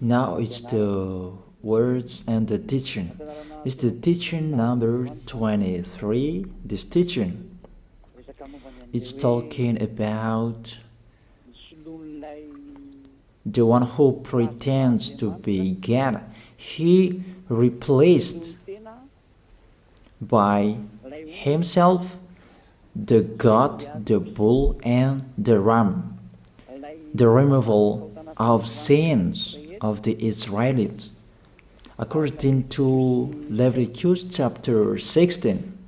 Now it's the words and the teaching. It's the teaching number 23. This teaching is talking about the one who pretends to be God. He replaced by himself the goat, the bull, and the ram. The removal of sins of the Israelites. According to Leviticus chapter 16.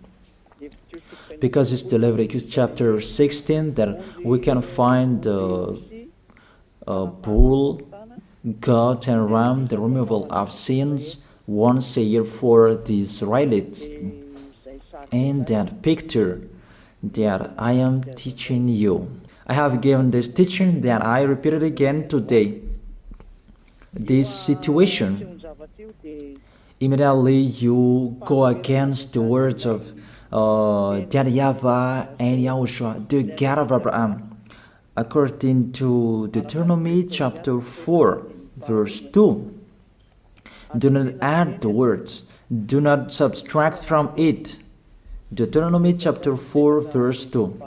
Because it's the Leviticus chapter 16 that we can find the bull, goat, and ram, the removal of sins once a year for the Israelites. And that picture that I am teaching you. I have given this teaching that I repeated again today. This situation, immediately you go against the words of that YAHVAH and YAHOSHUAH, the God of Abraham. According to Deuteronomy chapter 4, verse 2. Do not add the words, do not subtract from it. Deuteronomy chapter 4, verse 2.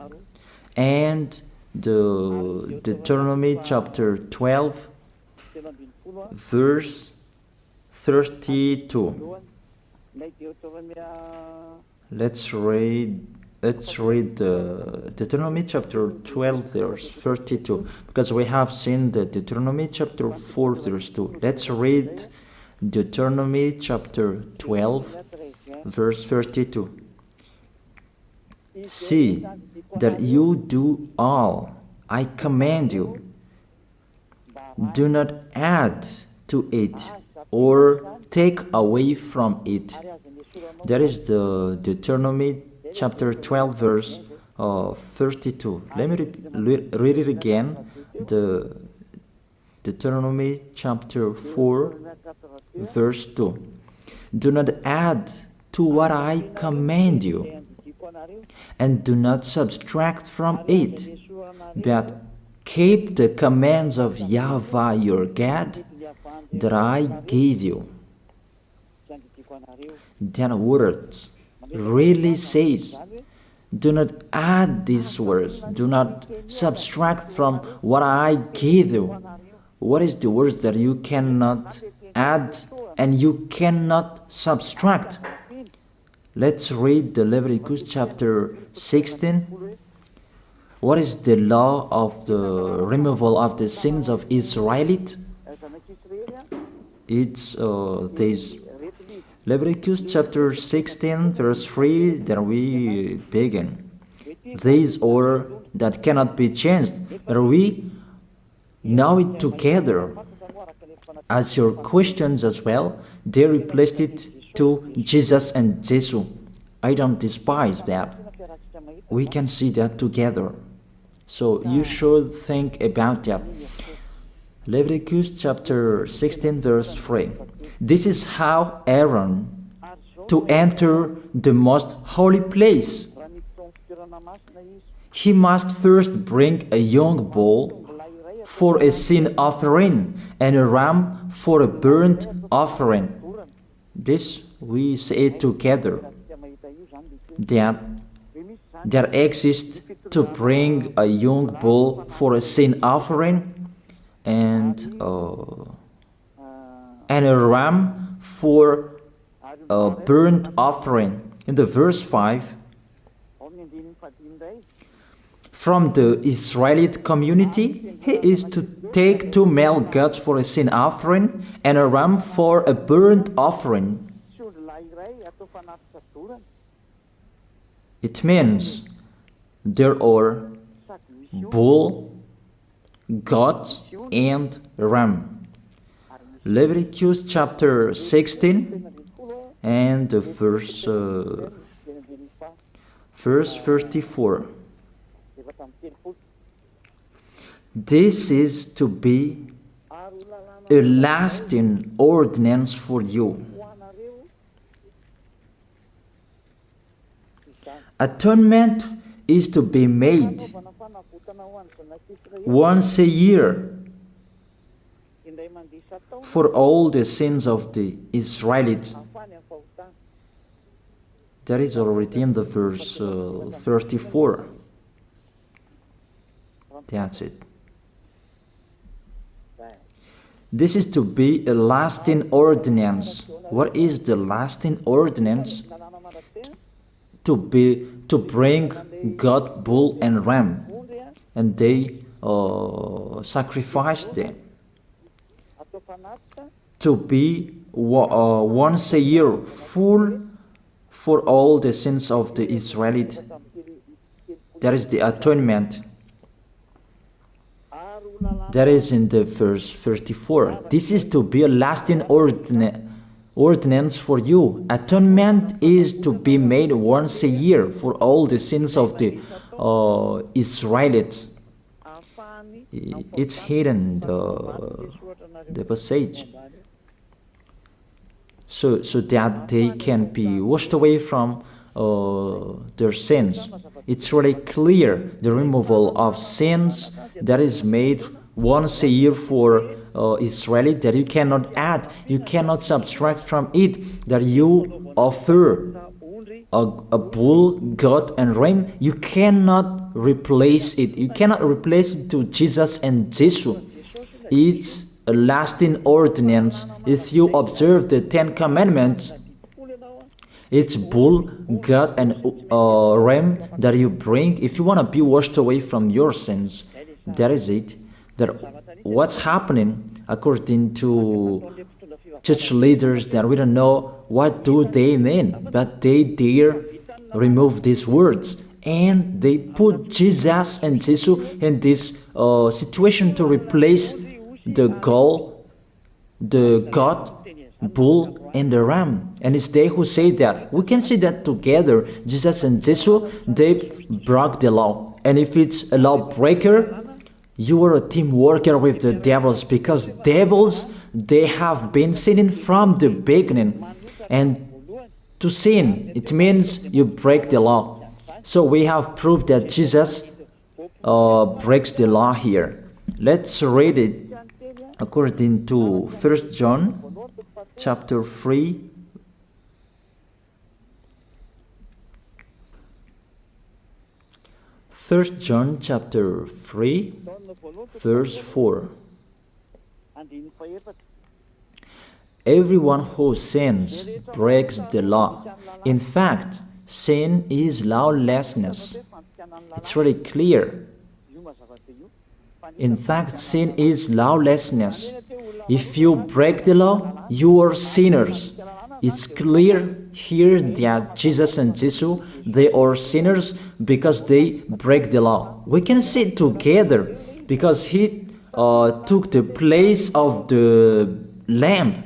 And the Deuteronomy chapter 12, verse 32. Let's read Deuteronomy chapter 12, verse 32, because we have seen the Deuteronomy chapter 4, verse 2. Let's read Deuteronomy chapter 12, verse 32. See that you do all I command you. Do not add to it or take away from it. That is the Deuteronomy chapter 12, verse 32. Let me read it again. The Deuteronomy chapter 4, verse 2. Do not add to what I command you, and do not subtract from it, but keep the commands of YAHVAH your God that I gave you. That word really says, do not add these words, do not subtract from what I gave you. What is the words that you cannot add and you cannot subtract? Let's read the Leviticus chapter 16. What is the law of the removal of the sins of Israelite? It's this. Leviticus chapter 16, verse 3, that we begin. This order that cannot be changed, but we know it together. As your questions as well, they replaced it to Jesus and Jesus. I don't despise that. We can see that together. So you should think about that. Leviticus chapter 16, verse 3. This is how Aaron to enter the most holy place. He must first bring a young bull for a sin offering and a ram for a burnt offering. This we say together. That exists to bring a young bull for a sin offering and a ram for a burnt offering. In the verse 5, from the Israelite community, he is to take 2 male goats for a sin offering and a ram for a burnt offering. It means there are bull, goat, and ram. Leviticus chapter 16 and verse 34. This is to be a lasting ordinance for you. Atonement is to be made once a year for all the sins of the Israelites. That is already in the verse 34. That's it. This is to be a lasting ordinance. What is the lasting ordinance? To bring God, bull and ram, and they sacrificed them. To be once a year full for all the sins of the Israelites. That is the atonement. That is in the verse 34. This is to be a lasting ordinance for you. Atonement is to be made once a year for all the sins of the Israelites. It's hidden, the passage. So that they can be washed away from their sins. It's really clear, the removal of sins that is made once a year for Israeli, that you cannot add, you cannot subtract from it, that you offer a bull, goat and ram, you cannot replace it. You cannot replace it to Jesus and Jesus. It's a lasting ordinance. If you observe the 10 Commandments, it's bull, goat and ram that you bring if you want to be washed away from your sins. That is it. That what's happening according to church leaders, that we don't know what do they mean, but they dare remove these words and they put Jesus and Jesus in this situation to replace the goat, bull and the ram. And it's they who say that. We can see that together, Jesus and Jesus, they broke the law. And if it's a lawbreaker, you are a team worker with the devils, because devils, they have been sinning from the beginning. And to sin, it means you break the law. So we have proved that Jesus breaks the law here. Let's read it according to 1 John chapter 3. First John chapter 3, verse 4. Everyone who sins breaks the law. In fact, sin is lawlessness. It's really clear. In fact, sin is lawlessness. If you break the law, you are sinners. It's clear here that Jesus and Jesus, they are sinners because they break the law. We can see it together because he took the place of the lamb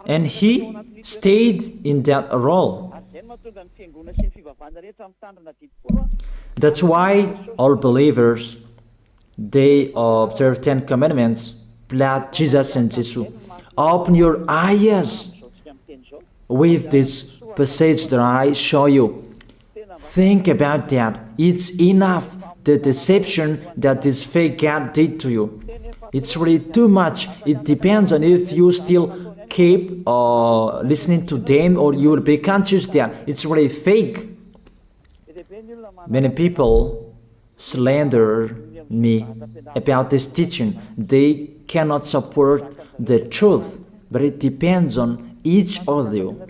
and he stayed in that role. That's why all believers, they observe 10 commandments, blood, Jesus and Jesus. Open your eyes with this passage that I show you. Think about that. It's enough, the deception that this fake God did to you. It's really too much. It depends on if you still keep listening to them, or you will be conscious that it's really fake. Many people slander me about this teaching. They cannot support the truth, but it depends on each of you.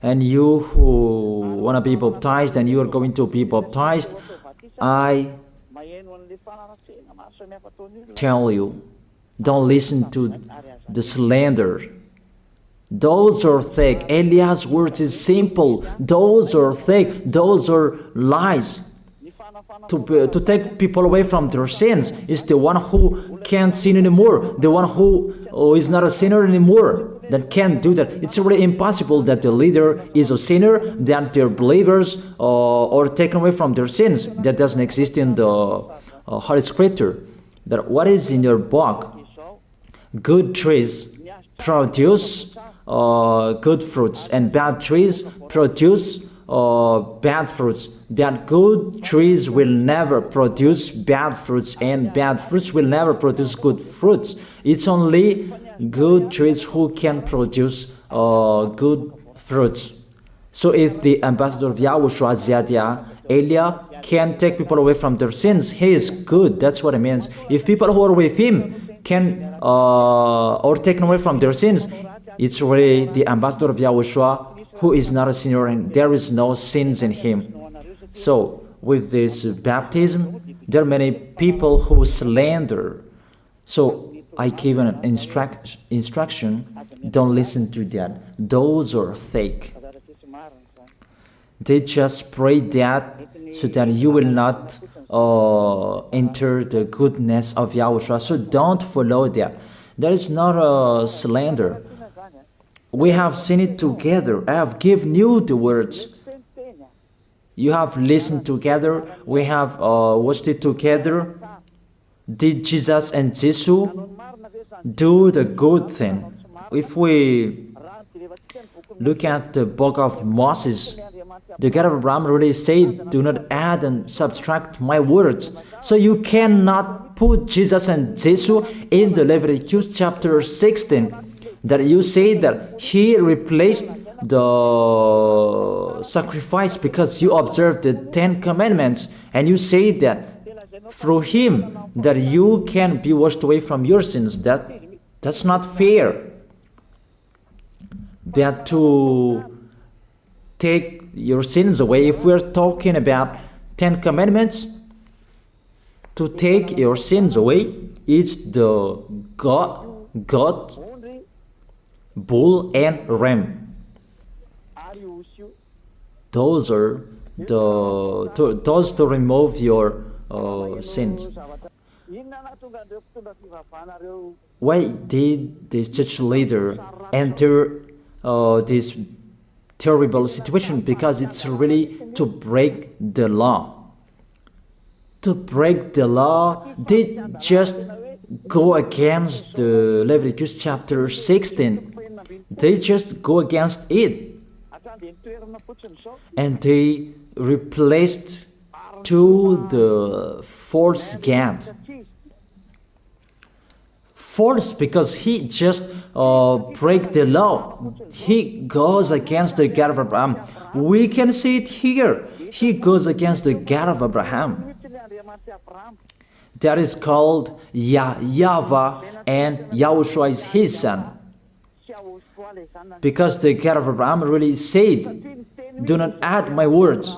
And you who want to be baptized and you are going to be baptized, I tell you, don't listen to the slander. Those are fake. Eliah's words is simple. Those are fake. Those are lies. To take people away from their sins is the one who can't sin anymore. The one who is not a sinner anymore, that can't do that. It's really impossible that the leader is a sinner, that their believers are taken away from their sins. That doesn't exist in the Holy Scripture. That what is in your book? Good trees produce good fruits, and bad trees produce bad fruits. That good trees will never produce bad fruits, and bad fruits will never produce good fruits. It's only good trees who can produce good fruits. So if the ambassador of Yahushua, Ziyadiyah, Elia, can take people away from their sins, he is good. That's what it means. If people who are with him can or taken away from their sins, it's really the ambassador of Yahushua who is not a sinner, and there is no sins in him. So with this baptism, there are many people who slander. So I give an instruction, don't listen to that. Those are fake. They just pray that so that you will not enter the goodness of Yahushua. So don't follow that. That is not a slander. We have seen it together. I have given you the words. You have listened together. We have watched it together. Did Jesus and Jesus do the good thing? If we look at the book of Moses, the God of Abraham really said, do not add and subtract my words. So you cannot put Jesus and Jesus in the Leviticus chapter 16. That you say that he replaced the sacrifice because you observed the 10 commandments, and you say that through him that you can be washed away from your sins. That's not fair. But to take your sins away, if we're talking about 10 commandments, to take your sins away, it's the goat, bull, and ram. Those are those to remove your sins. Why did this church leader enter this terrible situation? Because it's really to break the law. To break the law, they just go against the Leviticus chapter 16. They just go against it. And they replaced to the false God. False because he just break the law. He goes against the God of Abraham. We can see it here. He goes against the God of Abraham. That is called YAHVAH, and YAHOSHUAH is his son. Because the God of Abraham really said, do not add my words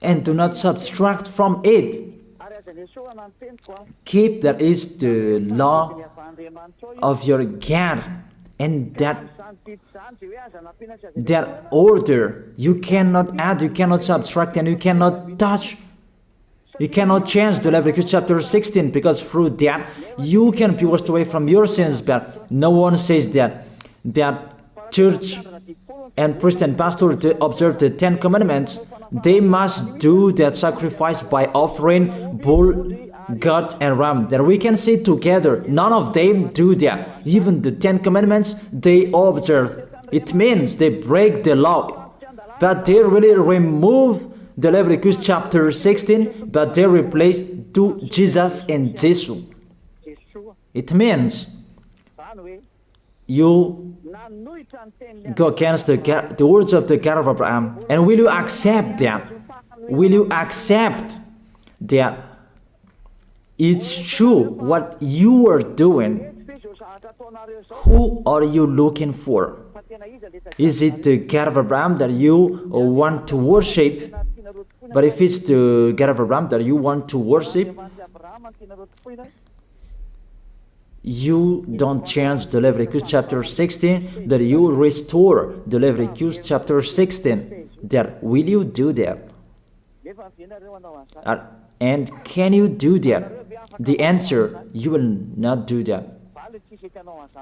and do not subtract from it. Keep, that is the law of your God, and that order. You cannot add, you cannot subtract, and you cannot touch. You cannot change the Leviticus chapter 16, because through that you can be washed away from your sins. But no one says that church and priest and pastor to observe the 10 commandments, they must do that sacrifice by offering bull, goat, and ram. That we can see together. None of them do that. Even the 10 commandments they observe. It means they break the law, but they really remove the Leviticus chapter 16, but they replace to Jesus and Jesus. It means you go against the words of the God of Abraham. And will you accept that? Will you accept that it's true what you are doing? Who are you looking for? Is it the God of Abraham that you want to worship? But if it's the God of Abraham that you want to worship, you don't change the Leviticus chapter 16, that you restore the Leviticus chapter 16. That will you do that? And can you do that? The answer, you will not do that.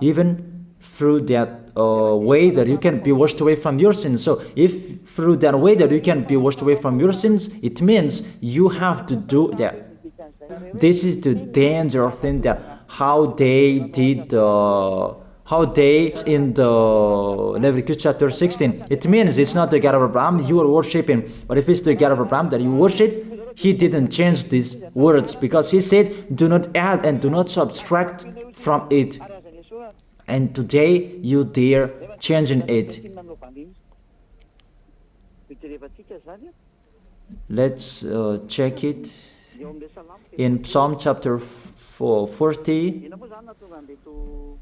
Even through that way that you can be washed away from your sins. So if through that way that you can be washed away from your sins, it means you have to do that. This is the danger thing, that how they did how they in the Leviticus chapter 16. It means it's not the God of Abraham you are worshiping, but if it's the God of Abraham that you worship, he didn't change these words, because he said, do not add and do not subtract from it. And today you dare changing it. Let's check it in Psalm chapter 40.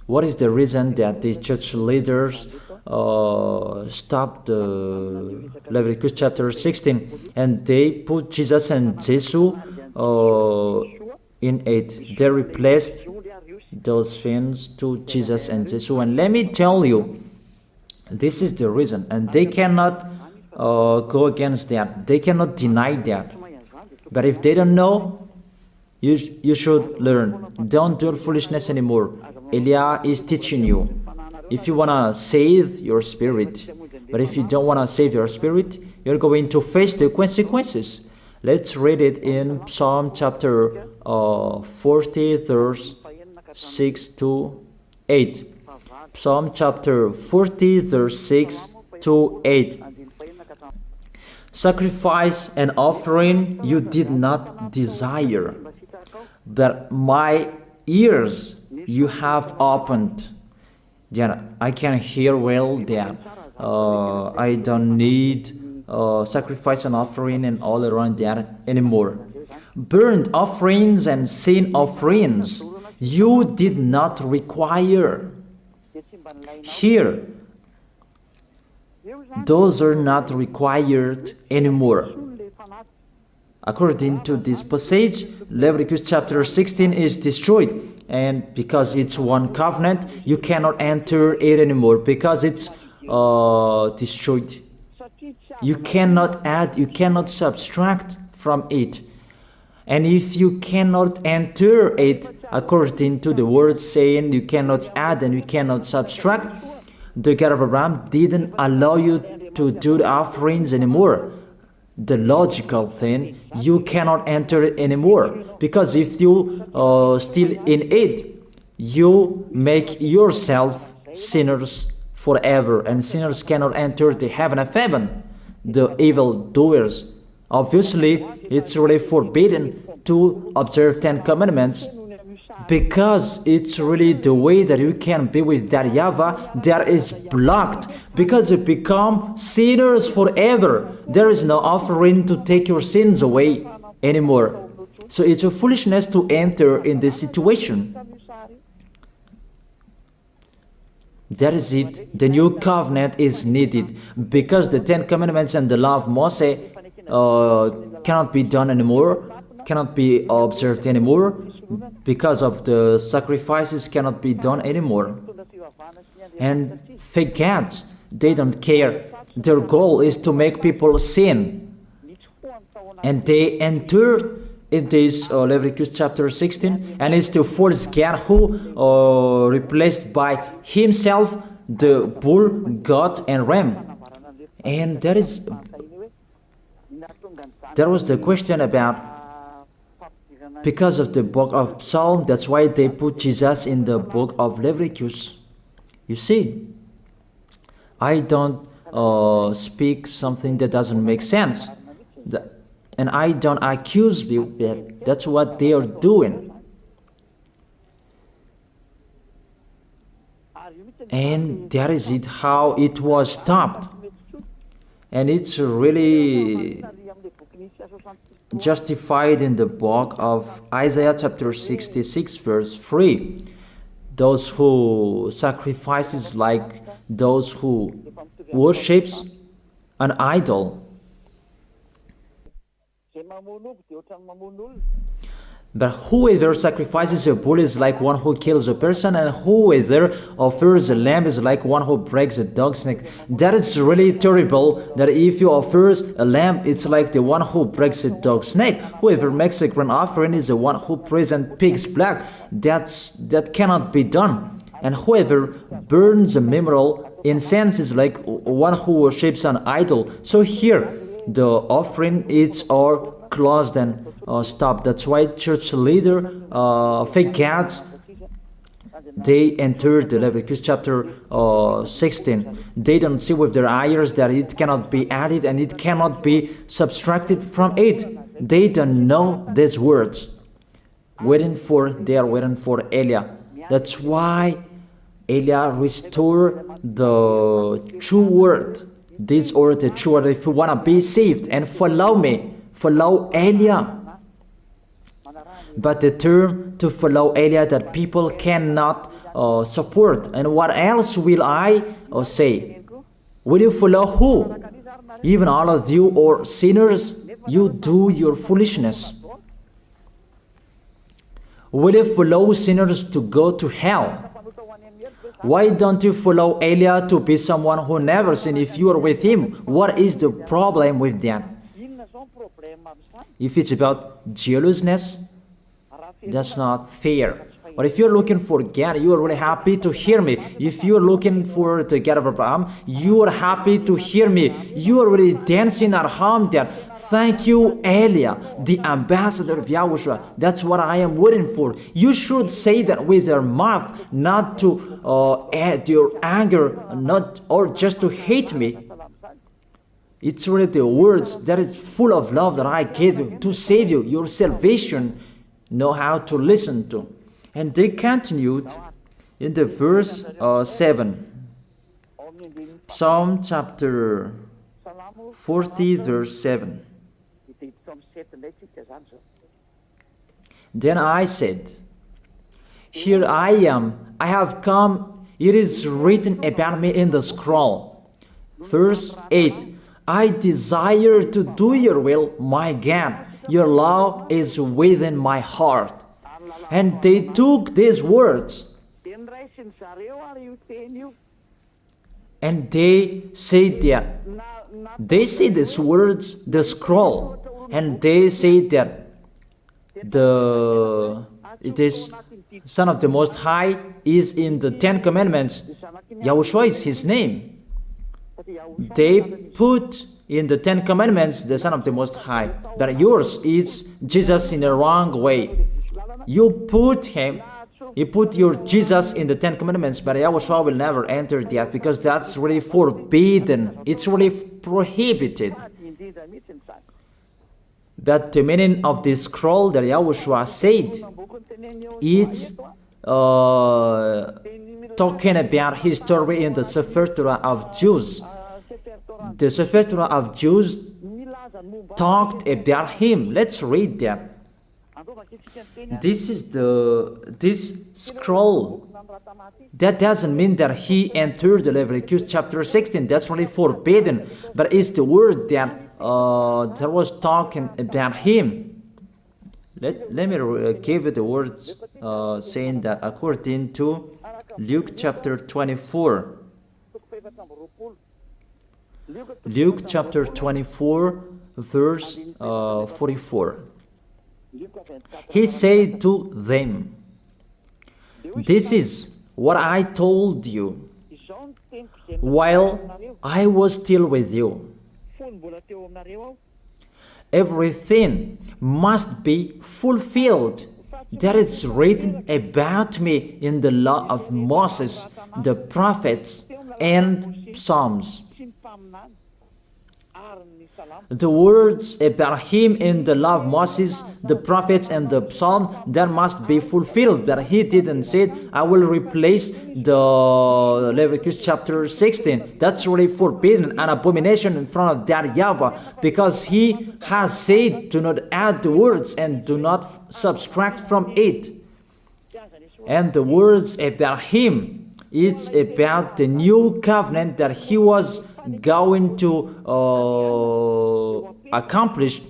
What is the reason that these church leaders stopped the Leviticus chapter 16 and they put Jesus and Jesus in it? They replaced those things to Jesus and Jesus. And let me tell you, this is the reason, and they cannot go against that. They cannot deny that. But if they don't know, you should learn. Don't do foolishness anymore. Elia is teaching you. If you want to save your spirit, but if you don't want to save your spirit, you're going to face the consequences. Let's read it in Psalm chapter 40, verse 6 to 8. Psalm chapter 40, verse 6 to 8. Sacrifice and offering you did not desire, but my ears you have opened. Then I can hear well that I don't need sacrifice and offering and all around that anymore. Burnt offerings and sin offerings you did not require. Here, those are not required anymore. According to this passage, Leviticus chapter 16 is destroyed, and because it's one covenant, you cannot enter it anymore because it's destroyed. You cannot add, you cannot subtract from it. And if you cannot enter it according to the word saying you cannot add and you cannot subtract, the God of Abraham didn't allow you to do the offerings anymore. The logical thing, you cannot enter it anymore, because if you still in it, you make yourself sinners forever, and sinners cannot enter the heaven of heaven, the evil doers. Obviously, it's really forbidden to observe 10 commandments, because it's really the way that you can be with that YAHVAH that is blocked, because you become sinners forever. There is no offering to take your sins away anymore. So it's a foolishness to enter in this situation. That is it. The new covenant is needed, because the 10 commandments and the law of Moses cannot be done anymore, cannot be observed anymore, because of the sacrifices cannot be done anymore. And fake gods, they don't care. Their goal is to make people sin. And they enter in this Leviticus chapter 16, and it's to force God who replaced by himself the bull, goat, and ram. And there was the question about, because of the book of Psalm, that's why they put Jesus in the book of Leviticus. You see, I don't speak something that doesn't make sense. And I don't accuse you that that's what they are doing. And that is it, how it was stopped. And it's really justified in the book of Isaiah chapter 66 verse 3. Those who sacrifices like those who worships an idol. But whoever sacrifices a bull is like one who kills a person, and whoever offers a lamb is like one who breaks a dog's neck. That is really terrible, that if you offer a lamb, it's like the one who breaks a dog's neck. Whoever makes a grain offering is the one who presents pig's blood. That cannot be done. And whoever burns a memorial incense is like one who worships an idol. So here, the offering, it's all closed and stopped. That's why church leader, fake gods, they entered the Leviticus chapter 16. They don't see with their eyes that it cannot be added and it cannot be subtracted from it. They don't know these words. They are waiting for Eliah. That's why Eliah restored the true word. This word, the true word. If you want to be saved and follow me, follow Eliah. But the term to follow Eliah that people cannot support. And what else will I say? Will you follow who? Even all of you or sinners, you do your foolishness. Will you follow sinners to go to hell? Why don't you follow Eliah to be someone who never sinned if you are with him? What is the problem with that? If it's about jealousness, that's not fair. Or if you're looking for God, you are really happy to hear me. If you're looking for the God of Abraham, you are happy to hear me. You are really dancing at home there. Thank you, Eliah, the ambassador of Yahushua. That's what I am waiting for. You should say that with your mouth, not to add your anger, not or just to hate me. It's really the words that is full of love that I gave you to save you. Your salvation, know how to listen to. And they continued in the verse 7. Psalm chapter 40 verse 7. Then I said, here I am, I have come, it is written about me in the scroll. Verse 8. I desire to do your will, my God. Your law is within my heart. And they took these words and they say that they see these words, the scroll, and they say that it is Son of the Most High is in the 10 Commandments. YAHOSHUAH is his name. They put in the 10 Commandments the Son of the Most High, but yours is Jesus in the wrong way. You put your Jesus in the 10 Commandments, but YAHOSHUAH will never enter that because that's really forbidden. It's really prohibited. But the meaning of this scroll that YAHOSHUAH said, it's talking about his story in the Sefer Torah of Jews. The Sefer Torah of Jews talked about him. Let's read that. This is this scroll. That doesn't mean that he entered the Leviticus chapter 16. That's really forbidden. But it's the word that was talking about him. Let me give you the words saying that according to Luke chapter 24. Luke chapter 24 verse 44. He said to them, this is what I told you while I was still with you. Everything must be fulfilled that is written about me in the law of Moses, the prophets, and Psalms. The words about him in the law of Moses, the prophets, and the psalm, that must be fulfilled. But he didn't say, I will replace the Leviticus chapter 16. That's really forbidden, an abomination in front of that YAHVAH, because he has said, do not add the words and do not subtract from it. And the words about him, it's about the new covenant that he was going to accomplish.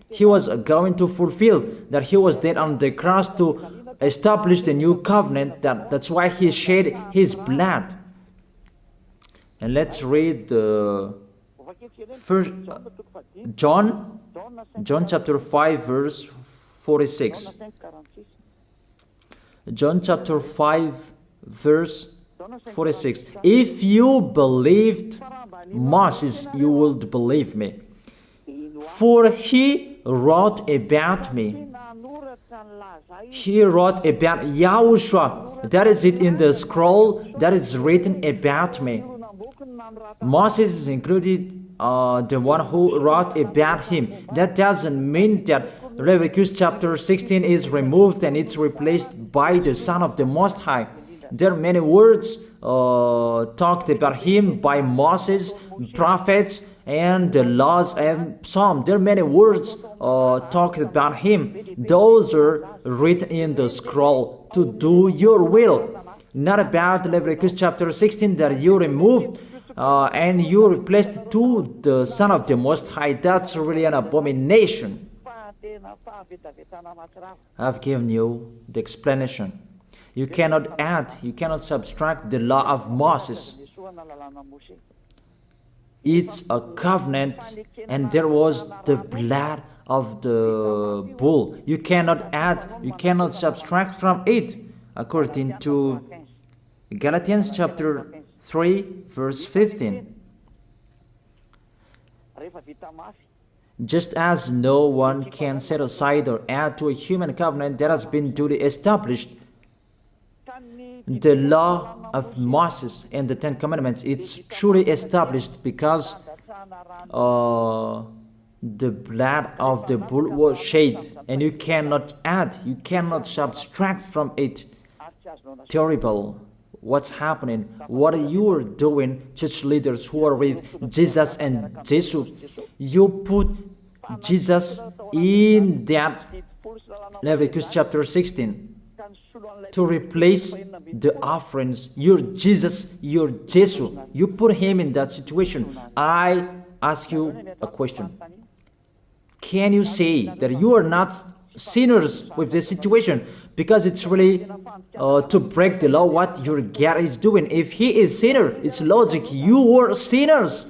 He was going to fulfill, that he was dead on the cross to establish the new covenant. That's why he shed his blood. And let's read first John chapter 5 verse 46. John chapter 5 verse 46. If you believed Moses, you would believe me, for he wrote about me. He wrote about YAHOSHUAH. That is it in the scroll that is written about me. Moses is included, the one who wrote about him. That doesn't mean that Leviticus chapter 16 is removed and it's replaced by the Son of the Most High. There are many words talked about him by Moses, prophets, and the laws and Psalm. There are many words talked about him. Those are written in the scroll to do your will. Not about Leviticus chapter 16 that you removed and you replaced to the Son of the Most High. That's really an abomination. I've given you the explanation. You cannot add, you cannot subtract the law of Moses. It's a covenant, and there was the blood of the bull. You cannot add, you cannot subtract from it, according to Galatians chapter 3, verse 15. Just as no one can set aside or add to a human covenant that has been duly established, the law of Moses and the Ten Commandments, it's truly established because the blood of the bull was shed, and you cannot add, you cannot subtract from it. Terrible. What's happening? What you are doing, church leaders who are with Jesus and Jesus? You put Jesus in that Leviticus chapter 16 to replace the offerings. Your Jesus, your Jesus. You put him in that situation. I ask you a question. Can you say that you are not sinners with this situation? Because it's really to break the law what your God is doing. If he is sinner, it's logic. You are sinners.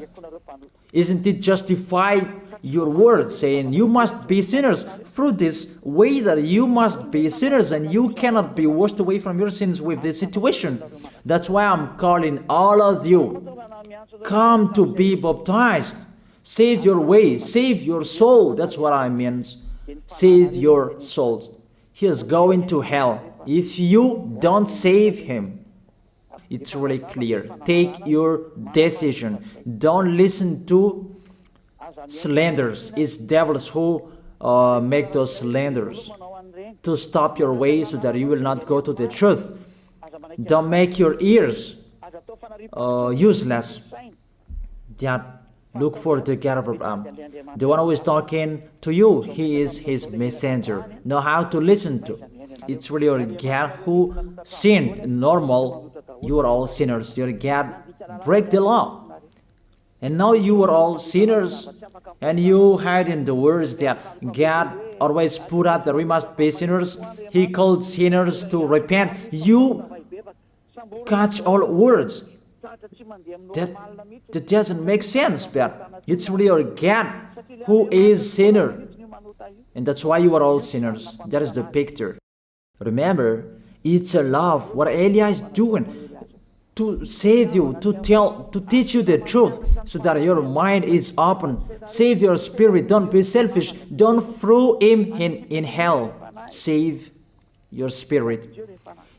Isn't it justify your word saying you must be sinners? Through this way that you must be sinners and you cannot be washed away from your sins with this situation. That's why I'm calling all of you. Come to be baptized. Save your way. Save your soul. That's what I mean. Save your souls. He is going to hell if you don't save him. It's really clear. Take your decision. Don't listen to slanders. It's devils who make those slanders to stop your way so that you will not go to the truth. Don't make your ears useless. Look for the God of Abraham. The one who is talking to you, he is his messenger. Know how to listen to. It's really your God who sinned. Normal, you are all sinners. Your God break the law. And now you are all sinners. And you hide in the words that God always put out that we must be sinners. He called sinners to repent. You catch all words. That doesn't make sense, but it's really your God who is sinner. And that's why you are all sinners. That is the picture. Remember, it's a love. What Elia is doing to save you, to teach you the truth, so that your mind is open. Save your spirit. Don't be selfish. Don't throw him in hell. Save your spirit.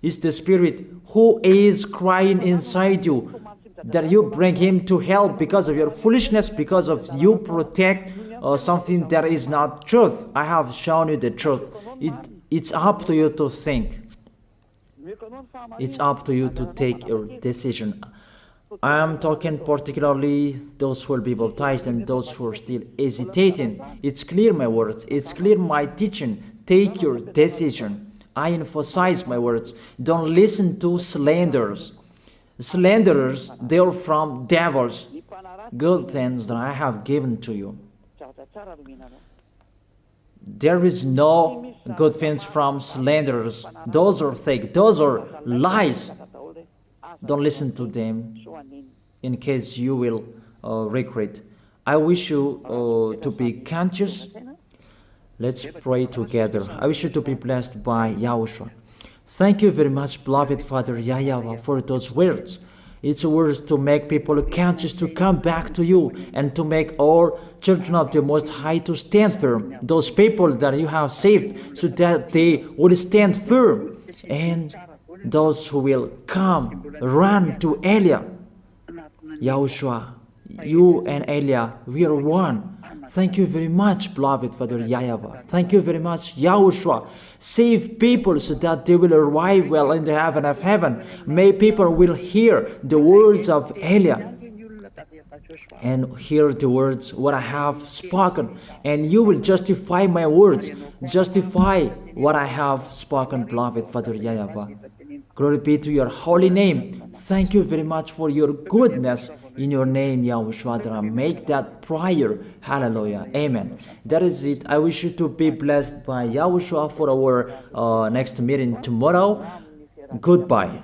It's the spirit who is crying inside you, that you bring him to hell because of your foolishness, because of you protect something that is not truth. I have shown you the truth. It's up to you to think. It's up to you to take your decision. I am talking particularly those who will be baptized and those who are still hesitating. It's clear my words. It's clear my teaching. Take your decision. I emphasize my words. Don't listen to slanders. Slanderers, they are from devils. Good things that I have given to you. There is no good things from slanderers. Those are fake. Those are lies. Don't listen to them in case you will regret. I wish you to be conscious. Let's pray together. I wish you to be blessed by Yahushua. Thank you very much, beloved Father YAHVAH, for those words. It's words to make people conscious to come back to you and to make all children of the Most High to stand firm. Those people that you have saved so that they will stand firm and those who will come, run to Elia. Yahushua, you and Elia, we are one. Thank you very much, beloved Father YAHVAH. Thank you very much, Yahushua. Save people so that they will arrive well in the heaven of heaven. May people will hear the words of Elia and hear the words what I have spoken, and you will justify my words, justify what I have spoken, beloved Father YAHVAH. Glory be to your holy name. Thank you very much for your goodness. In your name, Yahushua, that I make that prayer. Hallelujah. Amen. That is it. I wish you to be blessed by Yahushua for our next meeting tomorrow. Goodbye.